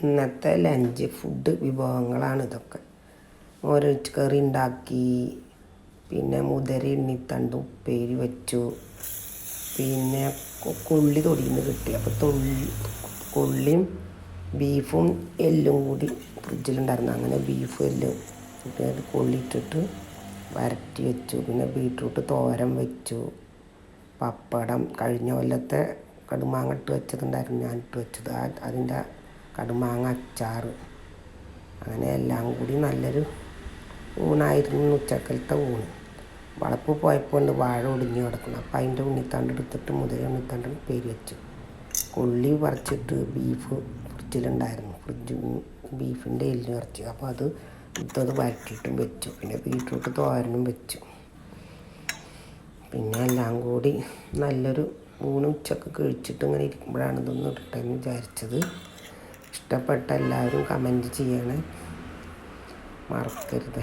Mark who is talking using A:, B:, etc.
A: ഇന്നത്തെ lunch food വിഭവങ്ങളാണ് ഇതൊക്കെ. ഓരോ കറി ഉണ്ടാക്കി, പിന്നെ മുതിര എണ്ണിത്തണ്ട് ഉപ്പേരി വെച്ചു, പിന്നെ കൊള്ളി തൊടിയിൽ കിട്ടി. അപ്പോൾ കൊള്ളിയും ബീഫും എല്ലും കൂടി ഫ്രിഡ്ജിലുണ്ടായിരുന്നു. അങ്ങനെ ബീഫ് എല്ലും കൊള്ളിയിട്ടിട്ട് വരട്ടി വെച്ചു. പിന്നെ ബീട്രൂട്ട് തോരൻ വെച്ചു, പപ്പടം, കഴിഞ്ഞ കൊല്ലത്തെ കടുമാങ്ങ ഇട്ട് വെച്ചതുണ്ടായിരുന്നു, ഞാൻ ഇട്ട് വെച്ചത്. അതിൻ്റെ കടുമാങ്ങ അച്ചാർ. അങ്ങനെ എല്ലാം കൂടി നല്ലൊരു ഊണായിരുന്നു ഉച്ചക്കലത്തെ ഊണ്. വളപ്പ് പോയപ്പോൾ വാഴ ഒടിഞ്ഞ് കിടക്കണം. അപ്പോൾ അതിൻ്റെ ഉണ്ണിത്തണ്ട് എടുത്തിട്ട് മുതിര ഉണ്ണിത്തണ്ട് ഉപ്പേരി വെച്ചു. കൊള്ളി പറിച്ചിട്ട് ബീഫ് ഫ്രിഡ്ജിലുണ്ടായിരുന്നു, ബീഫിൻ്റെ എല്ല് പറിച്ചു. അപ്പോൾ അത് എടുത്തത് വരട്ടിയിട്ടും വെച്ചു. പിന്നെ ബീട്രൂട്ട് തോരനും വെച്ചു. പിന്നെ എല്ലാം കൂടി നല്ലൊരു ഊണ് ഉച്ചക്ക് കഴിച്ചിട്ട് ഇങ്ങനെ ഇരിക്കുമ്പോഴാണ് ഇതൊന്നും ഇടട്ടെന്ന് വിചാരിച്ചത്. ഇഷ്ടപ്പെട്ട എല്ലാവരും കമൻറ്റ് ചെയ്യണേ, മറക്കരുത്.